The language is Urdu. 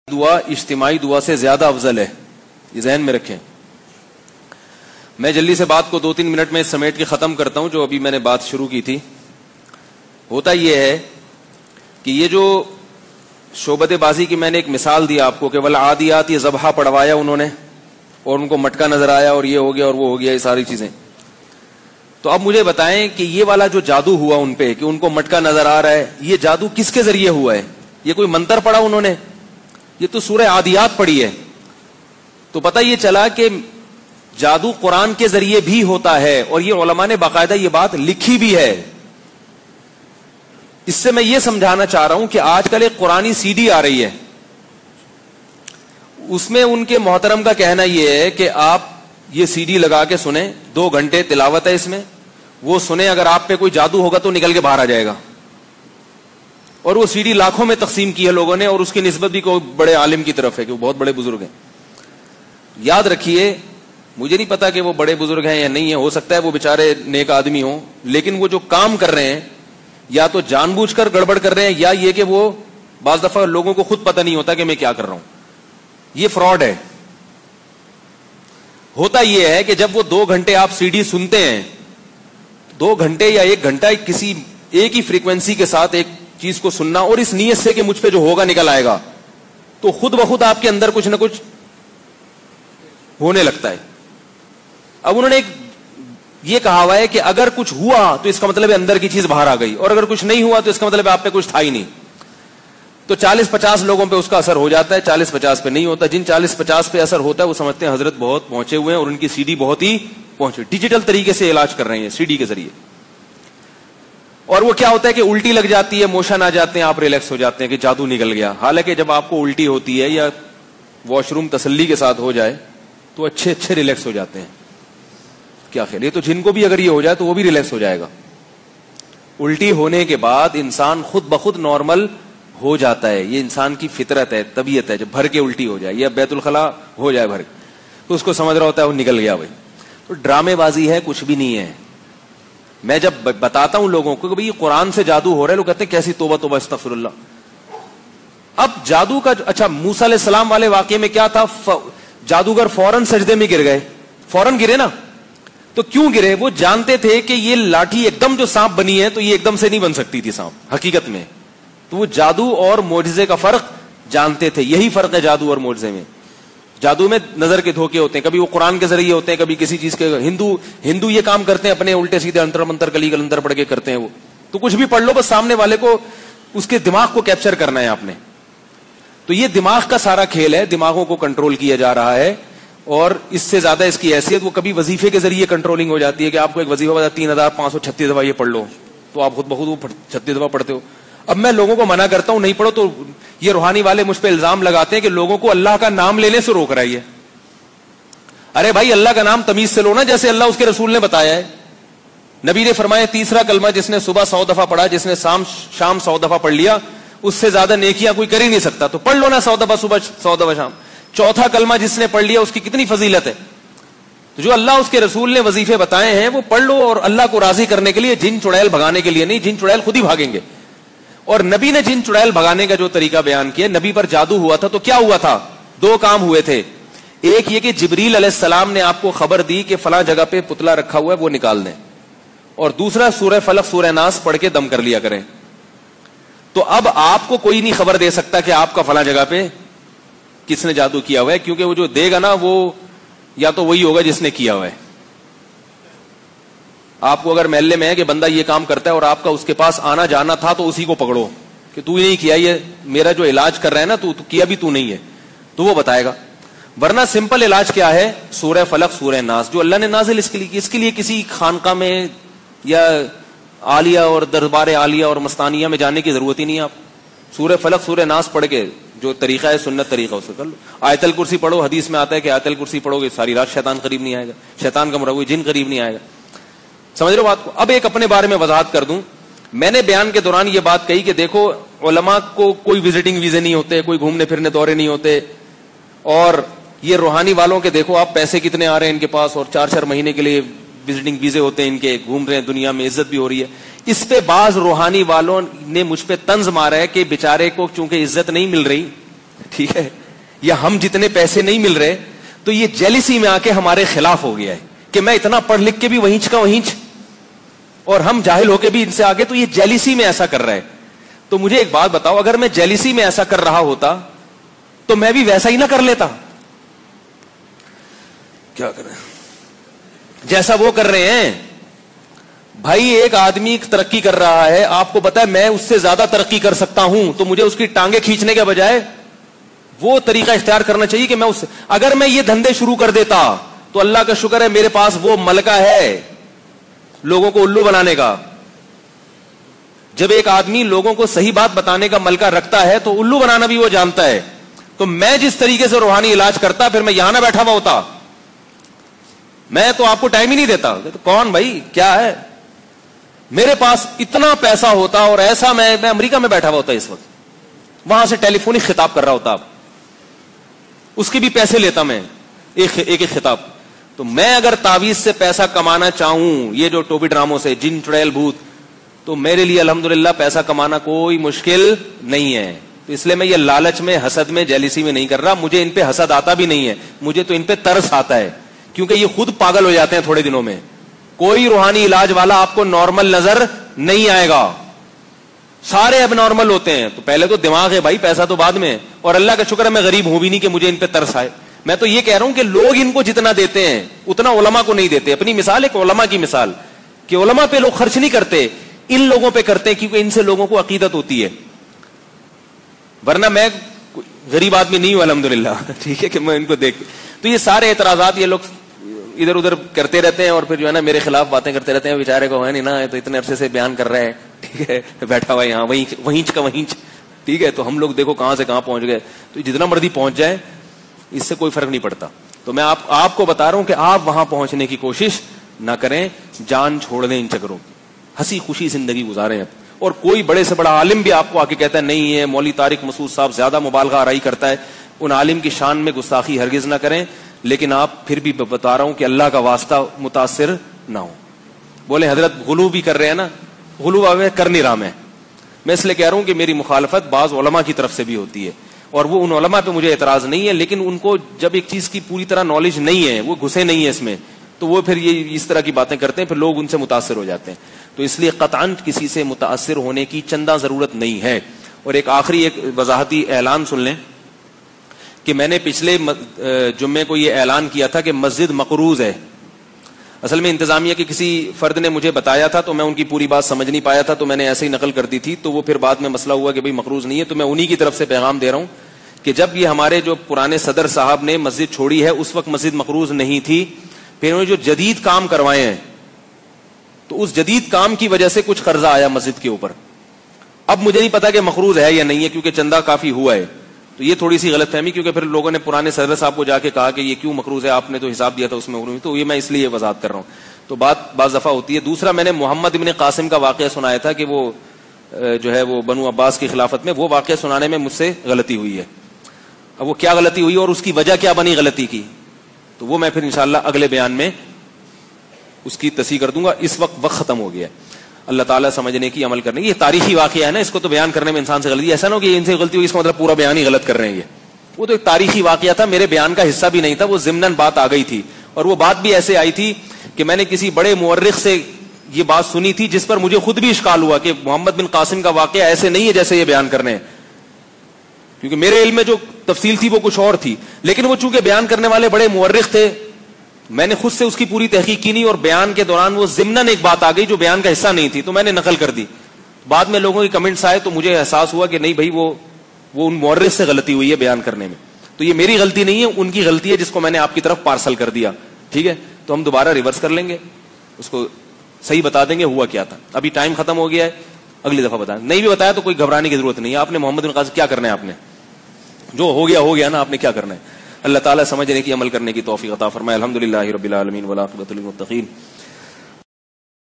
دعا اجتماعی دعا سے زیادہ افضل ہے، یہ ذہن میں رکھیں۔ میں جلدی سے بات کو 2-3 منٹ میں سمیٹ کے ختم کرتا ہوں جو ابھی میں نے بات شروع کی تھی۔ ہوتا یہ ہے کہ یہ جو شعبد بازی کی میں نے ایک مثال دی آپ کو کہ والعادیات، یہ ذبح پڑھوایا انہوں نے اور ان کو مٹکا نظر آیا اور یہ ہو گیا اور وہ ہو گیا، یہ ساری چیزیں۔ تو اب مجھے بتائیں کہ یہ والا جو جادو ہوا ان پہ کہ ان کو مٹکا نظر آ رہا ہے، یہ جادو کس کے ذریعے ہوا ہے؟ یہ کوئی منتر پڑھا انہوں نے؟ یہ تو سورہ عادیات پڑھی ہے۔ تو پتہ یہ چلا کہ جادو قرآن کے ذریعے بھی ہوتا ہے، اور یہ علماء نے باقاعدہ یہ بات لکھی بھی ہے۔ اس سے میں یہ سمجھانا چاہ رہا ہوں کہ آج کل ایک قرآنی سی ڈی آ رہی ہے، اس میں ان کے محترم کا کہنا یہ ہے کہ آپ یہ سی ڈی لگا کے سنیں، 2 گھنٹے تلاوت ہے اس میں، وہ سنیں، اگر آپ پہ کوئی جادو ہوگا تو نکل کے باہر آ جائے گا۔ اور وہ سی ڈی لاکھوں میں تقسیم کی ہے لوگوں نے، اور اس کی نسبت بھی کوئی بڑے عالم کی طرف ہے کہ وہ بہت بڑے بزرگ ہیں۔ یاد رکھیے، مجھے نہیں پتا کہ وہ بڑے بزرگ ہیں یا نہیں ہیں، ہو سکتا ہے وہ بیچارے نیک آدمی ہوں، لیکن وہ جو کام کر رہے ہیں یا تو جان بوجھ کر گڑبڑ کر رہے ہیں، یا یہ کہ وہ بعض دفعہ لوگوں کو خود پتہ نہیں ہوتا کہ میں کیا کر رہا ہوں۔ یہ فراڈ ہے۔ ہوتا یہ ہے کہ جب وہ 2 گھنٹے آپ سی ڈی سنتے ہیں، 2 گھنٹے یا 1 گھنٹہ کسی ایک ہی فریکوینسی کے ساتھ ایک چیز کو سننا، اور اس نیت سے کہ مجھ پہ جو ہوگا نکل آئے گا، تو خود بخود آپ کے اندر کچھ نہ کچھ ہونے لگتا ہے۔ اب انہوں نے یہ کہا ہوا ہے کہ اگر کچھ ہوا تو اس کا مطلب ہے اندر کی چیز باہر آ گئی، اور اگر کچھ نہیں ہوا تو اس کا مطلب ہے آپ پہ کچھ تھا ہی نہیں۔ تو 40-50 لوگوں پہ اس کا اثر ہو جاتا ہے، 40-50 پہ نہیں ہوتا۔ جن 40-50 پہ اثر ہوتا ہے وہ سمجھتے ہیں حضرت بہت پہنچے ہوئے ہیں اور ان کی سی ڈی بہت ہی پہنچے، ڈیجیٹل طریقے سے علاج کر رہے ہیں سی ڈی کے ذریعے۔ اور وہ کیا ہوتا ہے کہ الٹی لگ جاتی ہے، موشن آ جاتے ہیں، آپ ریلیکس ہو جاتے ہیں کہ جادو نکل گیا۔ حالانکہ جب آپ کو الٹی ہوتی ہے یا واش روم تسلی کے ساتھ ہو جائے تو اچھے ریلیکس ہو جاتے ہیں۔ کیا خیال؟ یہ تو جن کو بھی اگر یہ ہو جائے تو وہ بھی ریلیکس ہو جائے گا۔ الٹی ہونے کے بعد انسان خود بخود نارمل ہو جاتا ہے، یہ انسان کی فطرت ہے، طبیعت ہے۔ جب بھر کے الٹی ہو جائے یا بیت الخلا ہو جائے بھر کے، تو اس کو سمجھ رہا ہوتا ہے وہ نکل گیا بھائی۔ تو ڈرامے بازی ہے، کچھ بھی نہیں ہے۔ میں جب بتاتا ہوں لوگوں کو کہ بھئی قرآن سے جادو ہو رہا ہے، لوگ کہتے ہیں کیسی توبہ توبہ استغفر اللہ۔ اب جادو کا اچھا موسیٰ علیہ السلام والے واقعے میں کیا تھا؟ جادوگر فوراً سجدے میں گر گئے، فوراً گرے نا۔ تو کیوں گرے؟ وہ جانتے تھے کہ یہ لاٹھی ایک دم جو سانپ بنی ہے تو یہ ایک دم سے نہیں بن سکتی تھی سانپ حقیقت میں۔ تو وہ جادو اور معجزے کا فرق جانتے تھے۔ یہی فرق ہے جادو اور معجزے میں۔ جادو میں نظر کے دھوکے ہوتے ہیں، کبھی وہ قرآن کے ذریعے ہوتے ہیں، کبھی کسی چیز کے۔ ہندو یہ کام کرتے ہیں، اپنے الٹے سیدھے انتر منتر کلی کلندر پڑھ کے کرتے ہیں وہ۔ تو کچھ بھی پڑھ لو، بس سامنے والے کو اس کے دماغ کو کیپچر کرنا ہے آپ نے۔ تو یہ دماغ کا سارا کھیل ہے، دماغوں کو کنٹرول کیا جا رہا ہے۔ اور اس سے زیادہ اس کی حیثیت وہ کبھی وظیفے کے ذریعے کنٹرولنگ ہو جاتی ہے کہ آپ کو ایک وظیفہ بتا 3536 دفعہ یہ پڑھ لو، تو آپ خود بخود وہ 36 دفعہ پڑھتے ہو۔ اب میں لوگوں کو منع کرتا ہوں نہیں پڑھو، تو یہ روحانی والے مجھ پہ الزام لگاتے ہیں کہ لوگوں کو اللہ کا نام لینے سے روک رہی ہے۔ ارے بھائی، اللہ کا نام تمیز سے لو نا، جیسے اللہ اس کے رسول نے بتایا ہے۔ نبی نے فرمایا تیسرا کلمہ جس نے صبح 100 دفعہ پڑھا، جس نے شام 100 دفعہ پڑھ لیا، اس سے زیادہ نیکیاں کوئی کر ہی نہیں سکتا، تو پڑھ لو نا 100 دفعہ صبح 100 دفعہ شام۔ چوتھا کلمہ جس نے پڑھ لیا اس کی کتنی فضیلت ہے۔ تو جو اللہ اس کے رسول نے وظیفے بتائے ہیں وہ پڑھ لو، اور اللہ کو راضی کرنے کے لیے، جن چڑیل بھگانے کے لیے نہیں، جن چڑیل خود ہی بھاگیں گے۔ اور نبی نے جن چڑیل بھگانے کا جو طریقہ بیان کیا، نبی پر جادو ہوا تھا تو کیا ہوا تھا؟ 2 کام ہوئے تھے۔ ایک یہ کہ جبریل علیہ السلام نے آپ کو خبر دی کہ فلاں جگہ پہ پتلا رکھا ہوا ہے، وہ نکال دیں۔ اور دوسرا سورہ فلق سورہ ناس پڑھ کے دم کر لیا کریں۔ تو اب آپ کو کوئی نہیں خبر دے سکتا کہ آپ کا فلاں جگہ پہ کس نے جادو کیا ہوا ہے، کیونکہ وہ جو دے گا نا وہ یا تو وہی ہوگا جس نے کیا ہوا ہے۔ آپ کو اگر محلے میں ہے کہ بندہ یہ کام کرتا ہے اور آپ کا اس کے پاس آنا جانا تھا، تو اسی کو پکڑو کہ تو ہی نہیں کیا، یہ میرا جو علاج کر رہا ہے نا تو کیا بھی تو نہیں ہے، تو وہ بتائے گا۔ ورنہ سمپل علاج کیا ہے؟ سورہ فلق سورہ ناس، جو اللہ نے نازل اس کے لیے کسی خانقاہ میں یا عالیہ اور دربار عالیہ اور مستانیہ میں جانے کی ضرورت ہی نہیں ہے۔ آپ سورہ فلق سورہ ناس پڑھ کے جو طریقہ ہے سنت طریقہ اسے کر لو۔ آیت الکرسی پڑھو، حدیث میں آتا ہے کہ آیت الکرسی پڑھو گے ساری رات شیطان قریب نہیں آئے گا، شیطان کا مرغوی جن قریب نہیں آئے گا۔ سمجھ رہے ہو بات کو؟ اب ایک اپنے بارے میں وضاحت کر دوں۔ میں نے بیان کے دوران یہ بات کہی کہ دیکھو، علماء کو کوئی وزٹنگ ویزے نہیں ہوتے، کوئی گھومنے پھرنے دورے نہیں ہوتے، اور یہ روحانی والوں کے دیکھو آپ پیسے کتنے آ رہے ہیں ان کے پاس، اور 4-4 مہینے کے لیے وزٹنگ ویزے ہوتے ہیں ان کے، گھوم رہے ہیں دنیا میں، عزت بھی ہو رہی ہے۔ اس پہ بعض روحانی والوں نے مجھ پہ طنز مارا ہے کہ بیچارے کو چونکہ عزت نہیں مل رہی ٹھیک ہے, یا ہم جتنے پیسے نہیں مل رہے, تو یہ جیلسی میں آ کے ہمارے خلاف ہو گیا ہے کہ میں اتنا پڑھ لکھ کے بھی وہیں کا وہیں, اور ہم جاہل ہو کے بھی ان سے آگے, تو یہ جیلسی میں ایسا کر رہا ہے. تو مجھے ایک بات بتاؤ, اگر میں جیلسی میں ایسا کر رہا ہوتا تو میں بھی ویسا ہی نہ کر لیتا؟ کیا کریں جیسا وہ کر رہے ہیں. بھائی ایک آدمی ترقی کر رہا ہے, آپ کو پتا ہے میں اس سے زیادہ ترقی کر سکتا ہوں, تو مجھے اس کی ٹانگیں کھینچنے کے بجائے وہ طریقہ اختیار کرنا چاہیے کہ میں اس سے, اگر میں یہ دھندے شروع کر دیتا تو اللہ کا شکر ہے میرے پاس وہ ملکہ ہے لوگوں کو الو بنانے کا. جب ایک آدمی لوگوں کو صحیح بات بتانے کا ملکہ رکھتا ہے تو الو بنانا بھی وہ جانتا ہے. تو میں جس طریقے سے روحانی علاج کرتا, پھر میں یہاں نہ بیٹھا ہوا ہوتا, میں تو آپ کو ٹائم ہی نہیں دیتا. تو کون بھائی کیا ہے, میرے پاس اتنا پیسہ ہوتا اور ایسا میں امریکہ میں بیٹھا ہوا ہوتا اس وقت, وہاں سے ٹیلی فونک خطاب کر رہا ہوتا, آپ اس کے بھی پیسے لیتا میں ایک ایک خطاب. تو میں اگر تعویذ سے پیسہ کمانا چاہوں, یہ جو ٹوپی ڈراموں سے, جن چڑیل بھوت, تو میرے لیے الحمدللہ پیسہ کمانا کوئی مشکل نہیں ہے. تو اس لیے میں یہ لالچ میں, حسد میں, جیلسی میں نہیں کر رہا. مجھے ان پہ حسد آتا بھی نہیں ہے, مجھے تو ان پہ ترس آتا ہے, کیونکہ یہ خود پاگل ہو جاتے ہیں تھوڑے دنوں میں. کوئی روحانی علاج والا آپ کو نارمل نظر نہیں آئے گا, سارے اب نارمل ہوتے ہیں. تو پہلے تو دماغ ہے بھائی, پیسہ تو بعد میں. اور اللہ کا شکر ہے میں غریب ہوں بھی نہیں کہ مجھے ان پہ ترس آئے. میں تو یہ کہہ رہا ہوں کہ لوگ ان کو جتنا دیتے ہیں اتنا علماء کو نہیں دیتے. اپنی مثال ایک علماء کی مثال, کہ علماء پہ لوگ خرچ نہیں کرتے, ان لوگوں پہ کرتے ہیں کیونکہ ان سے لوگوں کو عقیدت ہوتی ہے. ورنہ میں غریب آدمی نہیں ہوں الحمدللہ, ٹھیک ہے, کہ میں ان کو دیکھ. تو یہ سارے اعتراضات یہ لوگ ادھر ادھر کرتے رہتے ہیں, اور پھر جو ہے نا میرے خلاف باتیں کرتے رہتے ہیں. بیچارے کو ہے نہیں نا, تو اتنے عرصے سے بیان کر رہا ہے, ٹھیک ہے, بیٹھا ہوا یہاں وہیں کا وہیں, ٹھیک ہے. تو ہم لوگ دیکھو کہاں سے کہاں پہنچ گئے. تو جتنا مرضی پہنچ جائے اس سے کوئی فرق نہیں پڑتا. تو میں آپ کو بتا رہا ہوں کہ آپ وہاں پہنچنے کی کوشش نہ کریں, جان چھوڑ دیں ان چکروں, ہنسی خوشی زندگی گزاریں. اور کوئی بڑے سے بڑا عالم بھی آپ کو آ کے کہتا ہے نہیں ہے مولوی طارق مسعود صاحب زیادہ مبالغہ آرائی کرتا ہے, ان عالم کی شان میں گستاخی ہرگز نہ کریں. لیکن آپ پھر بھی بتا رہا ہوں کہ اللہ کا واسطہ متاثر نہ ہو. بولے حضرت غلو بھی کر رہے ہیں نا, غلو کر نہیں رہا میں اس لیے کہہ رہا ہوں کہ میری مخالفت بعض علماء کی طرف سے بھی ہوتی ہے, اور وہ ان علماء پہ مجھے اعتراض نہیں ہے, لیکن ان کو جب ایک چیز کی پوری طرح نالج نہیں ہے, وہ گھسے نہیں ہے اس میں, تو وہ پھر یہ اس طرح کی باتیں کرتے ہیں, پھر لوگ ان سے متاثر ہو جاتے ہیں. تو اس لیے قطعاً کسی سے متاثر ہونے کی چندہ ضرورت نہیں ہے. اور ایک آخری ایک وضاحتی اعلان سن لیں کہ میں نے پچھلے جمعے کو یہ اعلان کیا تھا کہ مسجد مقروض ہے. اصل میں انتظامیہ کے کسی فرد نے مجھے بتایا تھا, تو میں ان کی پوری بات سمجھ نہیں پایا تھا, تو میں نے ایسے ہی نقل کر دی تھی. تو وہ پھر بعد میں مسئلہ ہوا کہ بھئی مقروض نہیں ہے. تو میں انہی کی طرف سے پیغام دے رہا ہوں کہ جب یہ ہمارے جو پرانے صدر صاحب نے مسجد چھوڑی ہے اس وقت مسجد مقروض نہیں تھی. پھر انہوں نے جو جدید کام کروائے ہیں, تو اس جدید کام کی وجہ سے کچھ قرضہ آیا مسجد کے اوپر. اب مجھے نہیں پتا کہ مقروض ہے یا نہیں ہے, کیونکہ چندہ کافی ہوا ہے. تو یہ تھوڑی سی غلط فہمی, کیونکہ پھر لوگوں نے پرانے صدر صاحب کو جا کے کہا کہ یہ کیوں مقروض ہے, آپ نے تو حساب دیا تھا اس میں. تو یہ میں اس لیے وضاحت کر رہا ہوں. تو بات بعض دفعہ ہوتی ہے. دوسرا, میں نے محمد ابن قاسم کا واقعہ سنایا تھا کہ وہ جو ہے وہ بنو عباس کی خلافت میں, وہ واقعہ سنانے میں مجھ سے غلطی ہوئی ہے. اب وہ کیا غلطی ہوئی اور اس کی وجہ کیا بنی غلطی کی, تو وہ میں پھر انشاءاللہ اگلے بیان میں اس کی تصحیح کر دوں گا. اس وقت ختم ہو گیا ہے. اللہ تعالیٰ سمجھنے کی, عمل کرنے کی. یہ تاریخی واقعہ ہے نا, اس کو تو بیان کرنے میں انسان سے غلطی, ایسا نہ ہو کہ ان سے غلطی ہوئی اس کا مطلب پورا بیان ہی غلط کر رہے ہیں. وہ تو ایک تاریخی واقعہ تھا, میرے بیان کا حصہ بھی نہیں تھا, وہ ضمناً بات آ گئی تھی. اور وہ بات بھی ایسے آئی تھی کہ میں نے کسی بڑے مورخ سے یہ بات سنی تھی, جس پر مجھے خود بھی اشکال ہوا کہ محمد بن قاسم کا واقعہ ایسے نہیں ہے جیسے یہ بیان کرنے ہیں, کیونکہ میرے علم میں جو تفصیل تھی وہ کچھ اور تھی. لیکن وہ چونکہ بیان کرنے والے بڑے مورخ تھے, میں نے خود سے اس کی پوری تحقیق کی نہیں, اور بیان کے دوران وہ ضمناً ایک بات آ گئی جو بیان کا حصہ نہیں تھی, تو میں نے نقل کر دی. بعد میں لوگوں کے کمنٹس آئے تو مجھے احساس ہوا کہ نہیں بھائی وہ ان مورخ سے غلطی ہوئی ہے بیان کرنے میں. تو یہ میری غلطی نہیں ہے, ان کی غلطی ہے جس کو میں نے آپ کی طرف پارسل کر دیا. ٹھیک ہے, تو ہم دوبارہ ریورس کر لیں گے, اس کو صحیح بتا دیں گے ہوا کیا تھا. ابھی ٹائم ختم ہو گیا ہے, اگلی دفعہ بتائیں. نہیں بھی بتایا تو کوئی گھبرانے کی ضرورت نہیں ہے. آپ نے محمد بن قاسم کیا کرنا ہے, آپ نے جو ہو گیا نا, آپ نے کیا کرنا ہے. اللہ تعالیٰ سمجھنے کی, عمل کرنے کی توفیق عطا فرمائے. الحمدللہ رب العالمین والعاقبۃ للمتقین.